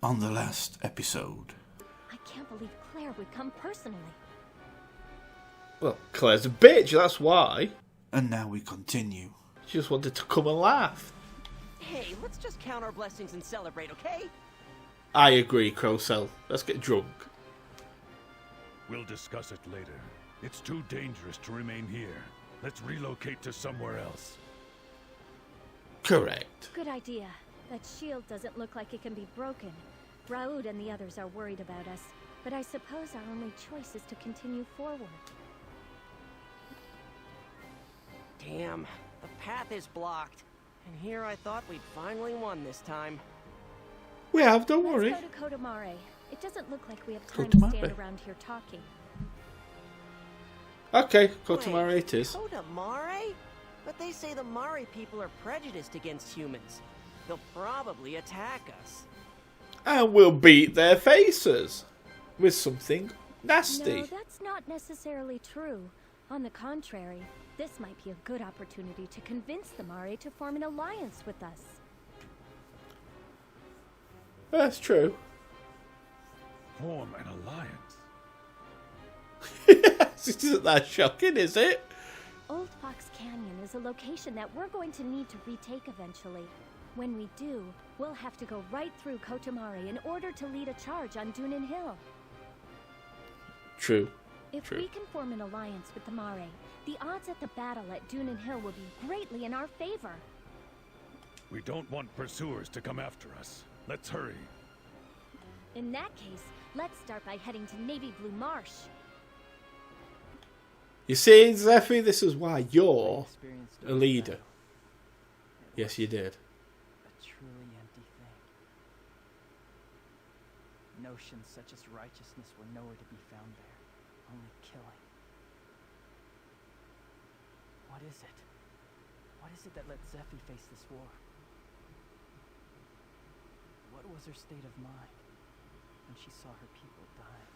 On the last episode. I can't believe Claire would come personally. Well, Claire's a bitch, that's why. And now we continue. She just wanted to come and laugh. Hey, let's just count our blessings and celebrate, okay? I agree, Crowcell. Let's get drunk. We'll discuss it later. It's too dangerous to remain here. Let's relocate to somewhere else. Correct. Good idea. That shield doesn't look like it can be broken. LordUg and the others are worried about us, but I suppose our only choice is to continue forward. Damn, the path is blocked. And here I thought we'd finally won this time. We have, don't worry. Let's go to Kotamare. It doesn't look like we have time to stand around here talking. Okay, Kotamare it is. Kotamare? But they say the Mare people are prejudiced against humans. They'll probably attack us. And we'll beat their faces with something nasty. No, that's not necessarily true. On the contrary, this might be a good opportunity to convince the Mare to form an alliance with us. That's true. Form an alliance. Yes, it isn't that shocking, is it? Old Fox Canyon is a location that we're going to need to retake eventually. When we do, we'll have to go right through Kotamare in order to lead a charge on Dunin Hill. True. If we can form an alliance with the Mare, the odds at the battle at Dunin Hill will be greatly in our favor. We don't want pursuers to come after us. Let's hurry. In that case, let's start by heading to Navy Blue Marsh. You see, Zephy, this is why you're a leader. Yes, you did. A truly empty thing. Notions such as righteousness were nowhere to be found there. Only killing. What is it? What is it that let Zephy face this war? What was her state of mind when she saw her people dying?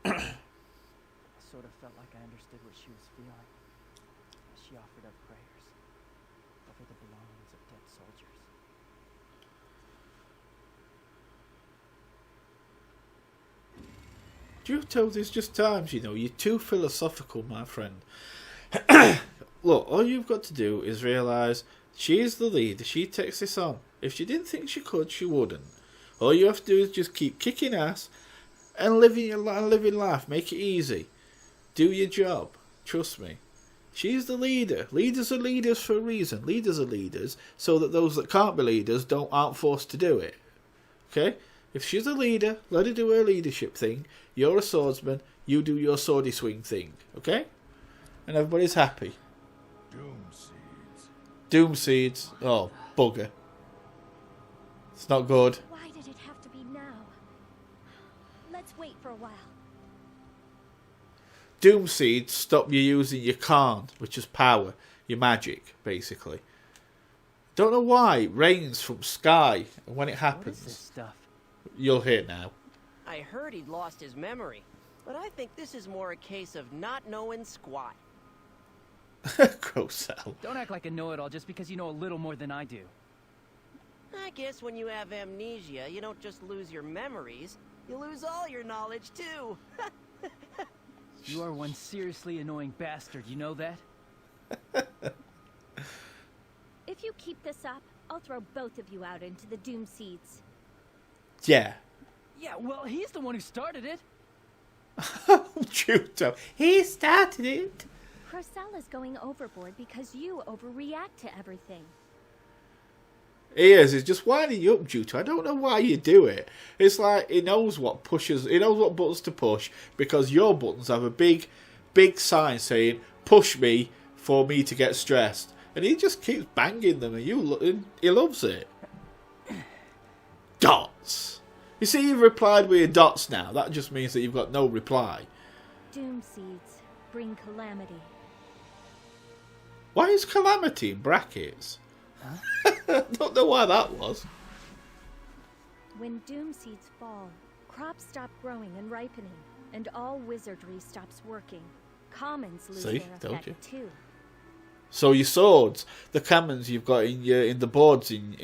I sort of felt like I understood what she was feeling as she offered up prayers over the belongings of dead soldiers. Juto, there's just times, you know, you're too philosophical, my friend. Look, all you've got to do is realise she is the leader, she takes this on. If she didn't think she could, she wouldn't. All you have to do is just keep kicking ass and living your life, make it easy. Do your job, trust me. She's the leader. Leaders are leaders for a reason. Leaders are leaders so that those that can't be leaders aren't forced to do it. Okay? If she's a leader, let her do her leadership thing. You're a swordsman, you do your swordy swing thing. Okay? And everybody's happy. Doom seeds. Doom seeds. Oh, bugger. It's not good. Why did it have to be now? Let's wait for a while. Doom seeds stop you using your Karn, which is power, your magic, basically. Don't know why it rains from sky, and when it happens, What is this stuff? you'll hear now. I heard he'd lost his memory, but I think this is more a case of not knowing squat. Crowcell. Don't act like a know-it-all just because you know a little more than I do. I guess when you have amnesia, you don't just lose your memories, you lose all your knowledge too. You are one seriously annoying bastard, you know that? If you keep this up, I'll throw both of you out into the Doom Seeds. Yeah. Yeah, well, he's the one who started it. Juto. He started it. Crocell is going overboard because you overreact to everything. He is. He's just winding you up, Juto. I don't know why you do it. It's like he knows what pushes. He knows what buttons to push because your buttons have a big sign saying "push me" for me to get stressed, and he just keeps banging them, and he loves it. Dots. You see, you've replied with your dots now. That just means that you've got no reply. Doom Seeds bring calamity. Why is calamity in brackets? Huh? I don't know why that was. When Doom Seeds fall, crops stop growing and ripening, and all wizardry stops working. Commons lose See? their Told you. effect too. So your swords, the commons you've got in the boards in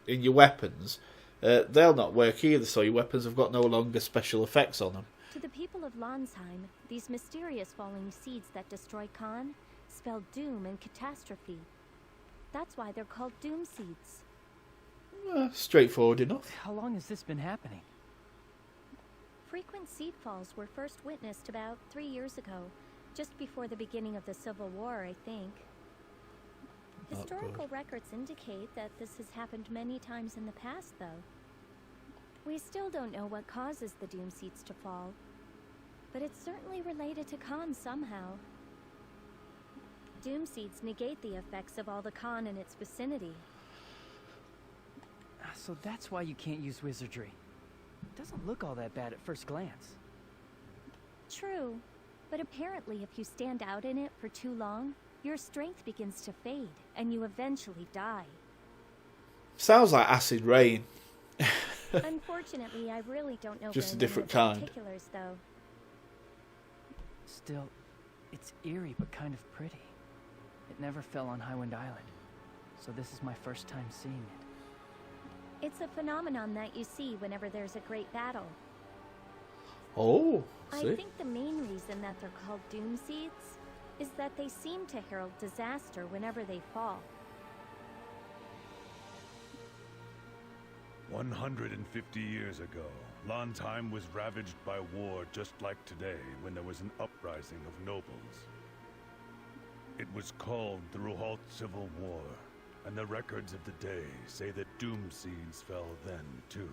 your weapons, they'll not work either, so your weapons have got no longer special effects on them. To the people of Landsheim, these mysterious falling seeds that destroy Khan spell doom and catastrophe. That's why they're called doom seeds. Straightforward enough. How long has this been happening? Frequent seed falls were first witnessed about 3 years ago, just before the beginning of the Civil War, I think. Historical records indicate that this has happened many times in the past, though. We still don't know what causes the doom seeds to fall, but it's certainly related to Khan somehow. Doom seeds negate the effects of all the Khan in its vicinity. So that's why you can't use wizardry. It doesn't look all that bad at first glance. True, but apparently if you stand out in it for too long, your strength begins to fade, and you eventually die. Sounds like acid rain. Unfortunately, I really don't know Just very a different many of kind. the particulars, though. Still, it's eerie but kind of pretty. It never fell on Highwind Island, so this is my first time seeing it. It's a phenomenon that you see whenever there's a great battle. Oh, I see? think the main reason that they're called doom seeds is that they seem to herald disaster whenever they fall. 150 years ago, Landsheim was ravaged by war just like today when there was an uprising of nobles. It was called the Ruhalt Civil War, and the records of the day say that doom seeds fell then too.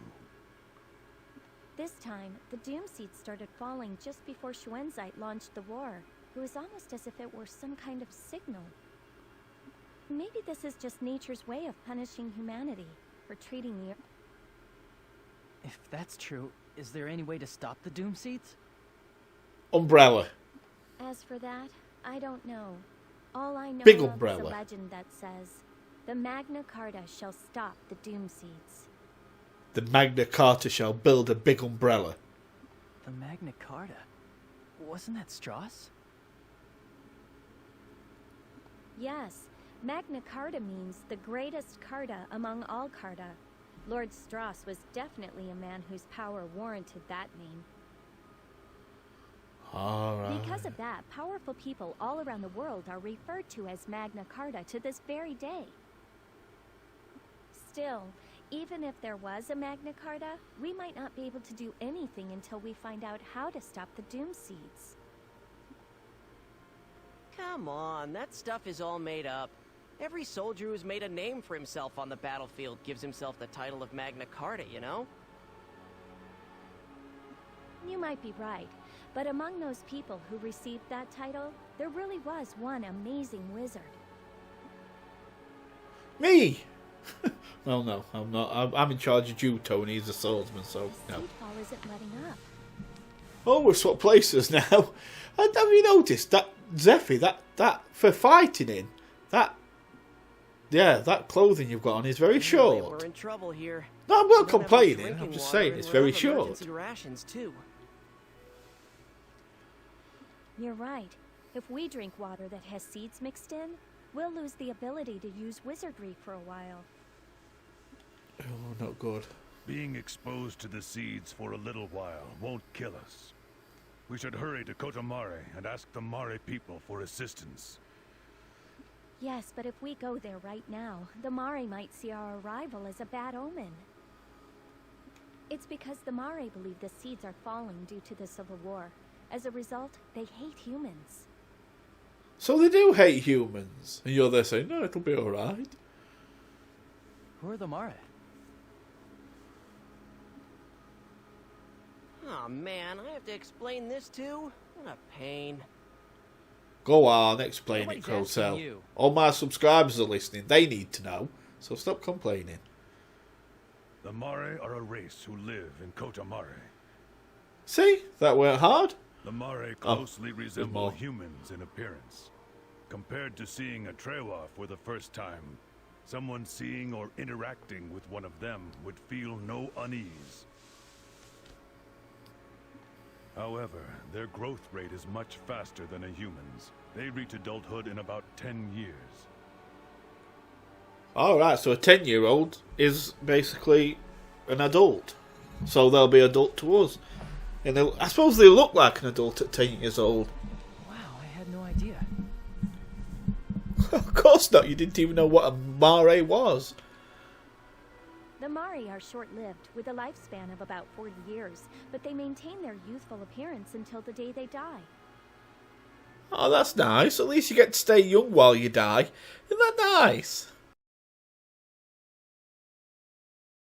This time, the doom seeds started falling just before Schwenzite launched the war. It was almost as if it were some kind of signal. Maybe this is just nature's way of punishing humanity for treating the earth. If that's true, is there any way to stop the doom seeds? Umbrella. As for that, I don't know. All I know Big of is umbrella. a legend that says, the Magna Carta shall stop the doom seeds. The Magna Carta shall build a big umbrella. The Magna Carta? Wasn't that Strauss? Yes, Magna Carta means the greatest Carta among all Carta. Lord Strauss was definitely a man whose power warranted that name. Alright. Because of that, powerful people all around the world are referred to as Magna Carta to this very day. Still, even if there was a Magna Carta, we might not be able to do anything until we find out how to stop the doom seeds. Come on, that stuff is all made up. Every soldier who's made a name for himself on the battlefield gives himself the title of Magna Carta, you know? You might be right, but among those people who received that title, there really was one amazing wizard. Me? Well, no, I'm not. I'm in charge of you, Tony. He's a swordsman, so The no. seed fall isn't letting up. Oh, we're swapped places now. And have you noticed that Zephy, that for fighting in, that clothing you've got on is very Really, short. we're in trouble here. No, I'm We not don't have much complaining. drinking I'm just water, saying and it's we're very out of short. emergency rations too. You're right. If we drink water that has seeds mixed in, we'll lose the ability to use wizardry for a while. Oh, not good. Being exposed to the seeds for a little while won't kill us. We should hurry to Kotomare and ask the Mare people for assistance. Yes, but if we go there right now, the Mare might see our arrival as a bad omen. It's because the Mare believe the seeds are falling due to the Civil War. As a result, they hate humans. So they do hate humans. And you're there saying, no, it'll be alright. Who are the Mare? Oh man, I have to explain this too? What a pain. Go on, explain Nobody's it, asking Crotel. you. All my subscribers are listening. They need to know. So stop complaining. The Mare are a race who live in Kotomare. See? That weren't hard. The Mare closely resemble more. humans in appearance. Compared to seeing a Trewa for the first time, someone seeing or interacting with one of them would feel no unease. However, their growth rate is much faster than a human's. They reach adulthood in about 10 years. Alright, so a 10-year-old is basically an adult. So they'll be adult to us. And I suppose they look like an adult at 10 years old. Wow, I had no idea. Of course not. You didn't even know what a Mare was. The Mari are short-lived, with a lifespan of about 40 years, but they maintain their youthful appearance until the day they die. Oh, that's nice. At least you get to stay young while you die. Isn't that nice?